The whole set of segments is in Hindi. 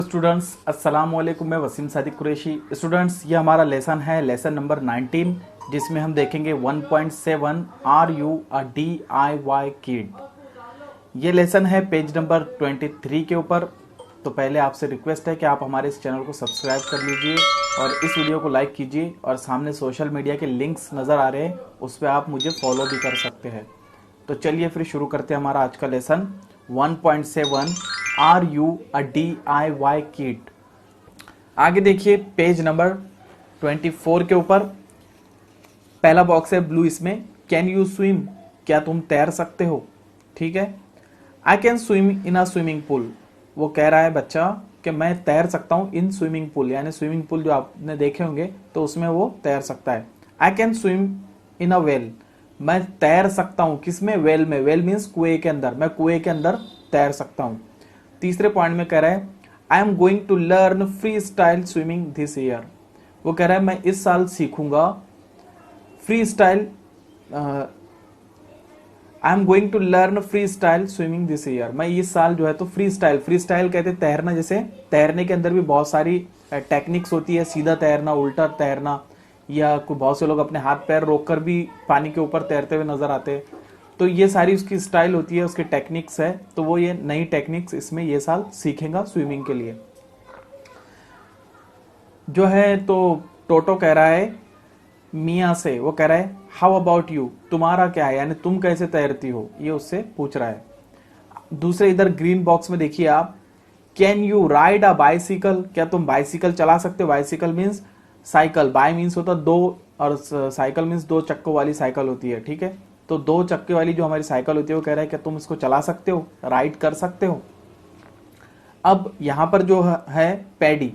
स्टूडेंट्स अस्सलाम वालेकुम, मैं वसीम सादिक कुरैशी। स्टूडेंट्स, ये हमारा लेसन है, लेसन नंबर 19, जिसमें हम देखेंगे 1.7 are you a DIY kid. ये लेसन है पेज नंबर 23 के ऊपर। तो पहले आपसे रिक्वेस्ट है कि आप हमारे इस चैनल को सब्सक्राइब कर लीजिए और इस वीडियो को लाइक कीजिए, और सामने सोशल मीडिया के लिंक्स नज़र आ रहे हैं, उस पर आप मुझे फॉलो भी कर सकते हैं। तो चलिए फिर शुरू करते हैं हमारा आज का lesson 1.7 are you a DIY kit. आगे देखिए पेज नंबर 24 के ऊपर पहला बॉक्स है ब्लू, इसमें कैन यू स्विम, क्या तुम तैर सकते हो। ठीक है, I can swim in a swimming pool. वो कह रहा है बच्चा कि मैं तैर सकता हूं इन स्विमिंग पूल, यानी स्विमिंग पूल जो आपने देखे होंगे तो उसमें वो तैर सकता है। I can swim in a well, मैं तैर सकता हूं किसमें, वेल में। वेल मीन्स कुएं के अंदर, मैं कुएं के अंदर तैर सकता हूं। तीसरे पॉइंट में कह रहा है I am going to learn freestyle swimming this year. वो कह रहा है मैं इस साल सीखूंगा freestyle, I am going to learn freestyle swimming this year. मैं इस साल जो है तो फ्री स्टाइल, फ्री स्टाइल कहते हैं तैरना, जैसे तैरने के अंदर भी बहुत सारी टेक्निक्स होती है, सीधा तैरना, उल्टा तैरना, या बहुत से लोग अपने हाथ पैर रोककर भी पानी के ऊपर तैरते हुए नजर आते हैं। तो ये सारी उसकी स्टाइल होती है, उसकी टेक्निक्स है, तो वो ये नई टेक्निक्स इसमें ये साल सीखेगा स्विमिंग के लिए जो है। तो टोटो कह रहा है मिया से, वो कह रहा है हाउ अबाउट यू, तुम्हारा क्या है, यानी तुम कैसे तैरती हो, ये उससे पूछ रहा है। दूसरे इधर ग्रीन बॉक्स में देखिए आप, can you ride a bicycle, क्या तुम बाइसिकल चला सकते हो। Bicycle means cycle, bye means होता दो, और साइकिल मीन्स दो चक्कों वाली साइकिल होती है। ठीक है, तो दो चक्के वाली जो हमारी साइकिल होती है, वो कह रहा है कि तुम इसको चला सकते हो, राइड कर सकते हो। अब यहां पर जो है पैडी,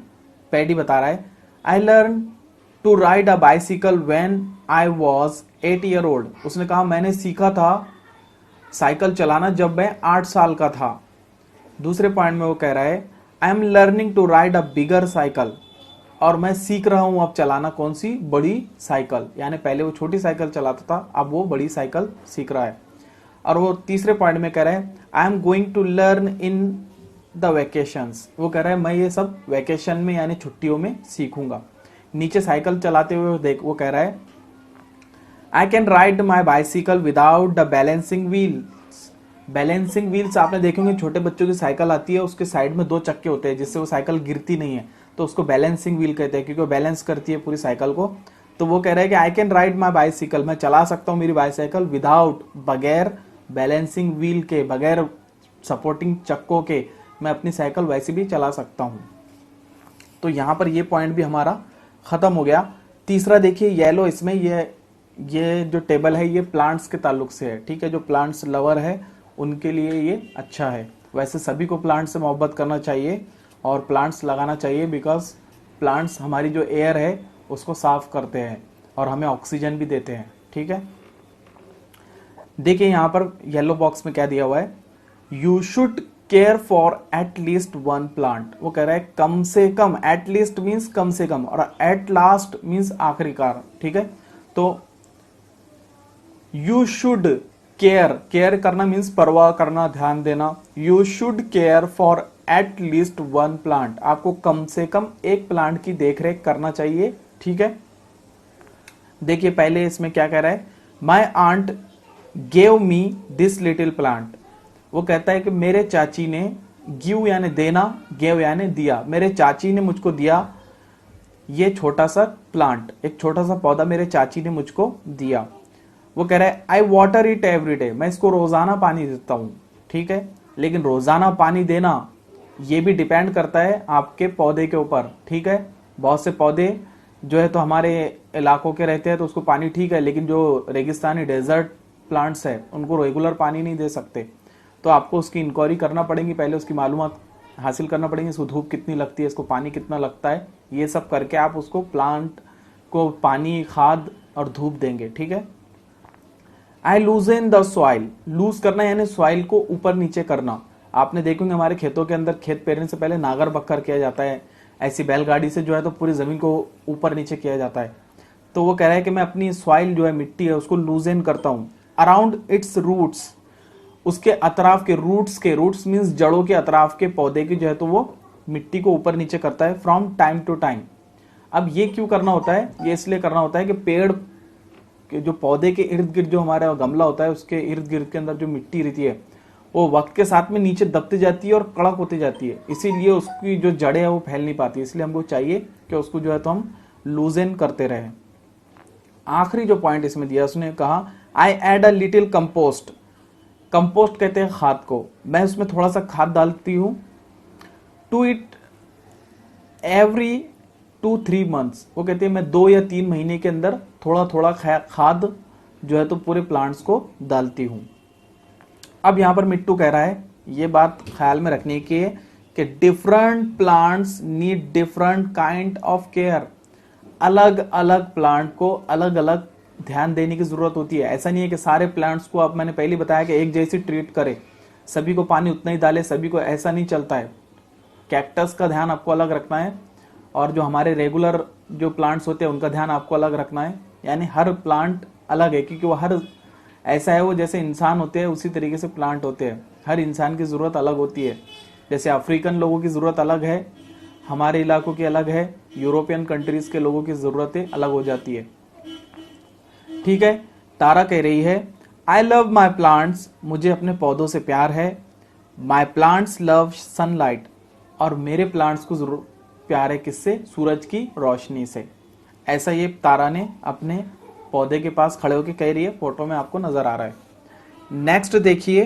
पैडी बता रहा है I learn to ride a bicycle when I was 8 year old. उसने कहा मैंने सीखा था साइकिल चलाना जब मैं 8 साल का था। दूसरे पॉइंट में वो कह रहा है I am learning to ride a bigger cycle, और मैं सीख रहा हूं अब चलाना कौन सी, बड़ी साइकिल, यानी पहले वो छोटी साइकिल चलाता था, अब वो बड़ी साइकिल सीख रहा है। और वो तीसरे पॉइंट में कह रहा है I am going to learn in the vacations. वो कह रहा है मैं ये सब वेकेशन में यानी छुट्टियों में सीखूंगा। नीचे साइकिल चलाते हुए देख, वो कह रहा है I can ride my bicycle without the balancing wheels. Balancing wheels आपने देखे होंगे, छोटे बच्चों की साइकिल आती है, उसके साइड में दो चक्के होते हैं जिससे वो साइकिल गिरती नहीं है, तो उसको बैलेंसिंग व्हील कहते हैं क्योंकि वो बैलेंस करती है पूरी साइकिल को। तो वो कह रहा है कि I can ride my bicycle, मैं चला सकता हूँ मेरी बाइसाइकिल विदाउट, बगैर बैलेंसिंग व्हील के, बगैर सपोर्टिंग चक्कों के, मैं अपनी साइकिल वैसे भी चला सकता हूँ। तो यहाँ पर ये पॉइंट भी हमारा खत्म हो गया। तीसरा देखिए येलो, इसमें ये जो टेबल है ये प्लांट्स के ताल्लुक से है। ठीक है, जो प्लांट्स लवर है उनके लिए ये अच्छा है। वैसे सभी को प्लांट्स से मोहब्बत करना चाहिए और प्लांट्स लगाना चाहिए, बिकॉज प्लांट्स हमारी जो एयर है उसको साफ करते हैं और हमें ऑक्सीजन भी देते हैं। ठीक है, देखिए यहाँ पर येलो बॉक्स में क्या दिया हुआ है, you should care for at least one plant. वो कह रहा है कम से कम, एट लीस्ट मीन्स कम से कम, और एट लास्ट मीन्स आखिरकार। ठीक है, तो यू शुड केयर, केयर करना मीन्स परवाह करना, ध्यान देना। You should care for at least one plant, आपको कम से कम एक प्लांट की देखरेख करना चाहिए। ठीक है, देखिए पहले इसमें क्या कह रहा है, my aunt gave me this little plant. वो कहता है कि मेरे चाची ने, गिव यानी देना, गेव यानी दिया, मेरे चाची ने मुझको दिया ये छोटा सा प्लांट, एक छोटा सा पौधा मेरे चाची ने मुझको दिया। वो कह रहा है आई वाटर इट एवरी डे, मैं इसको रोजाना पानी देता हूं। ठीक है, लेकिन रोजाना पानी देना ये भी डिपेंड करता है आपके पौधे के ऊपर। ठीक है, बहुत से पौधे जो है तो हमारे इलाकों के रहते हैं तो उसको पानी ठीक है, लेकिन जो रेगिस्तानी डेजर्ट प्लांट्स है उनको रेगुलर पानी नहीं दे सकते, तो आपको उसकी इंक्वायरी करना पड़ेगी, पहले उसकी मालूमात हासिल करना पड़ेगी, इसको धूप कितनी लगती है, इसको पानी कितना लगता है, ये सब करके आप उसको प्लांट को पानी, खाद और धूप देंगे। ठीक है, आई लूजन द सॉइल, लूज करना यानी सॉइल को ऊपर नीचे करना। आपने देखेंगे हमारे खेतों के अंदर खेत पेरने से पहले नागर बक्कर किया जाता है, ऐसी बैलगाड़ी से जो है तो पूरी जमीन को ऊपर नीचे किया जाता है। तो वो कह रहा है कि मैं अपनी सॉइल जो है, मिट्टी है, उसको लूजन करता हूं अराउंड इट्स रूट्स, उसके अतराफ के, रूट्स मीन्स जड़ों के अतराफ के पौधे की जो है तो वो मिट्टी को ऊपर नीचे करता है फ्रॉम टाइम टू टाइम। अब ये क्यों करना होता है? ये इसलिए करना होता है कि पेड़ के जो पौधे के इर्द गिर्द जो हमारा गमला होता है उसके इर्द गिर्द के अंदर जो मिट्टी रहती है वो वक्त के साथ में नीचे दबती जाती है और कड़क होती जाती है, इसीलिए उसकी जो जड़ें है वो फैल नहीं पाती। इसलिए हमको चाहिए कि उसको जो है तो हम लूजन करते रहें। आखिरी जो पॉइंट इसमें दिया उसने कहा I add a little compost. Compost कहते हैं खाद को। मैं उसमें थोड़ा सा खाद डालती हूं टू इट एवरी 2-3 months। वो कहते हैं मैं 2 या 3 महीने के अंदर थोड़ा थोड़ा खाद जो है तो पूरे प्लांट्स को डालती हूं। अब यहां पर मिट्टू कह रहा है, ये बात ख्याल में रखने की है कि different plants need different kind of care. अलग अलग प्लांट को अलग अलग ध्यान देने की जरूरत होती है। ऐसा नहीं है कि सारे प्लांट्स को, अब मैंने पहले बताया कि एक जैसी ट्रीट करे, सभी को पानी उतना ही डाले सभी को, ऐसा नहीं चलता है। कैक्टस का ध्यान आपको अलग रखना है और जो हमारे रेगुलर जो प्लांट्स होते हैं उनका ध्यान आपको अलग रखना है। यानी हर प्लांट अलग है, क्योंकि वो हर ऐसा है, वो जैसे इंसान होते हैं उसी तरीके से प्लांट होते हैं। हर इंसान की ज़रूरत अलग होती है। जैसे अफ्रीकन लोगों की ज़रूरत अलग है, हमारे इलाकों की अलग है, यूरोपियन कंट्रीज़ के लोगों की ज़रूरतें अलग हो जाती है। ठीक है, तारा कह रही है आई लव माई प्लांट्स, मुझे अपने पौधों से प्यार है। माई प्लांट्स लव सनलाइट, और मेरे प्लांट्स को जरूर प्यार है किससे? सूरज की रोशनी से। ऐसा ये तारा ने अपने पौधे के पास खड़े होकर कह रही है, फोटो में आपको नजर आ रहा है। नेक्स्ट देखिए,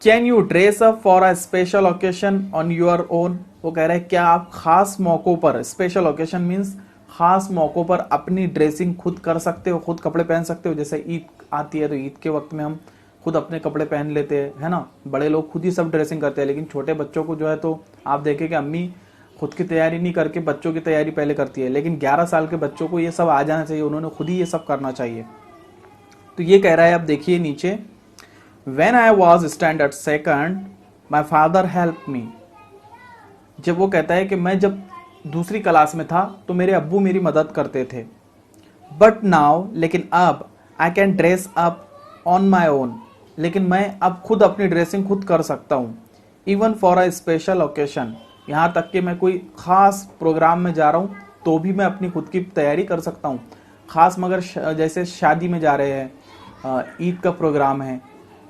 can you dress up for a special occasion on your own. वो कह रहा है क्या आप खास मौकों पर, स्पेशल ओकेशन मीन्स खास मौकों पर अपनी ड्रेसिंग खुद कर सकते हो, खुद कपड़े पहन सकते हो। जैसे ईद आती है तो ईद के वक्त में हम खुद अपने कपड़े पहन लेते हैं, है ना। बड़े लोग खुद ही सब ड्रेसिंग करते हैं, लेकिन छोटे बच्चों को जो है तो आप देखें कि अम्मी खुद की तैयारी नहीं करके बच्चों की तैयारी पहले करती है। लेकिन 11 साल के बच्चों को ये सब आ जाना चाहिए, उन्होंने खुद ही ये सब करना चाहिए। तो ये कह रहा है, अब देखिए नीचे, When I was standard second, my father helped me। जब वो कहता है कि मैं जब दूसरी क्लास में था तो मेरे अब्बू मेरी मदद करते थे। बट नाउ, लेकिन अब, I can dress up on my own, लेकिन मैं अब खुद अपनी ड्रेसिंग खुद कर सकता हूँ। Even for a special occasion, यहाँ तक कि मैं कोई खास प्रोग्राम में जा रहा हूँ तो भी मैं अपनी खुद की तैयारी कर सकता हूँ। खास मगर जैसे शादी में जा रहे हैं, ईद का प्रोग्राम है,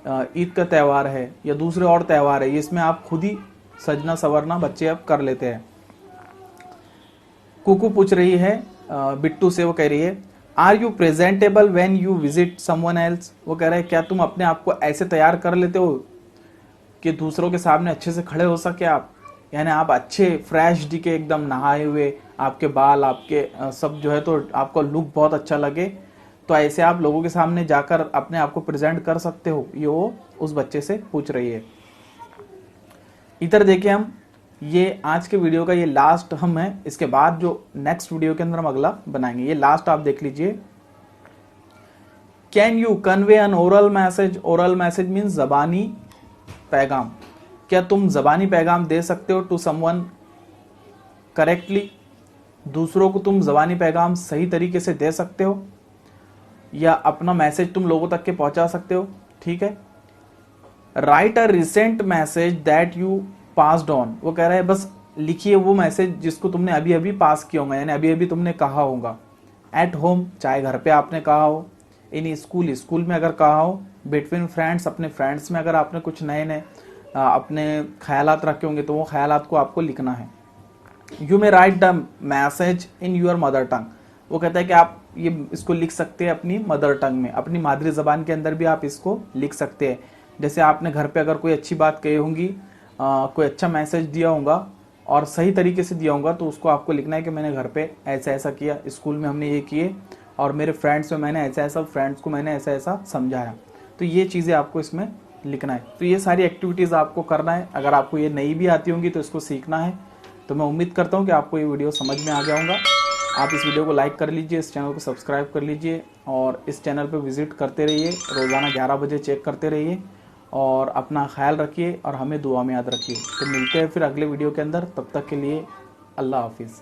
ईद का त्यौहार है या दूसरे और त्यौहार है, इसमें आप खुद ही सजना संवरना बच्चे अब कर लेते हैं। कुकू पूछ रही है बिट्टू से, वो कह रही है are you presentable when you visit someone else. वो कह रहा है क्या तुम अपने आप को ऐसे तैयार कर लेते हो कि दूसरों के सामने अच्छे से खड़े हो सके आप, यानी आप अच्छे फ्रेश दिखे, एकदम नहाए हुए, आपके बाल आपके सब जो है तो आपका लुक बहुत अच्छा लगे, तो ऐसे आप लोगों के सामने जाकर अपने आप को प्रेजेंट कर सकते हो। ये वो उस बच्चे से पूछ रही है। इधर देखिए, हम ये आज के वीडियो का ये लास्ट हम है, इसके बाद जो नेक्स्ट वीडियो के अंदर हम अगला बनाएंगे। ये लास्ट आप देख लीजिए। Can you convey N oral message. Oral message means जबानी पैगाम। क्या तुम जबानी पैगाम दे सकते हो टू समवन करेक्टली। दूसरों को तुम जबानी पैगाम सही तरीके से दे सकते हो, या अपना मैसेज तुम लोगों तक के पहुंचा सकते हो। ठीक है। Right a recent message that you passed on. वो कह रहा है बस लिखिए वो मैसेज जिसको तुमने अभी अभी पास किया होगा, यानी अभी अभी तुमने कहा होगा। एट होम, चाहे घर पे आपने कहा हो। इन स्कूल, स्कूल में अगर कहा हो। बिटवीन फ्रेंड्स, अपने फ्रेंड्स में अगर आपने कुछ नए नए अपने ख्यालात रखे होंगे तो वो ख्यालात को आपको लिखना है। You may write the message in your mother tongue. वो कहता है कि आप ये इसको लिख सकते हैं अपनी मदर टंग में, अपनी मादरी जबान के अंदर भी आप इसको लिख सकते हैं। जैसे आपने घर पे अगर कोई अच्छी बात कही होंगी, कोई अच्छा मैसेज दिया होगा और सही तरीके से दिया होगा, तो उसको आपको लिखना है कि मैंने घर पे ऐसा ऐसा किया, स्कूल में हमने ये किए, और मेरे फ्रेंड्स में मैंने ऐसा ऐसा, फ्रेंड्स को मैंने ऐसा ऐसा समझाया। तो ये चीज़ें आपको इसमें लिखना है। तो ये सारी एक्टिविटीज़ आपको करना है। अगर आपको ये नई भी आती होंगी तो इसको सीखना है। तो मैं उम्मीद करता हूँ कि आपको ये वीडियो समझ में आ गया होगा। आप इस वीडियो को लाइक कर लीजिए, इस चैनल को सब्सक्राइब कर लीजिए और इस चैनल पर विजिट करते रहिए। रोज़ाना 11 बजे चेक करते रहिए और अपना ख्याल रखिए और हमें दुआ में याद रखिए। तो मिलते हैं फिर अगले वीडियो के अंदर। तब तक के लिए अल्लाह हाफिज़।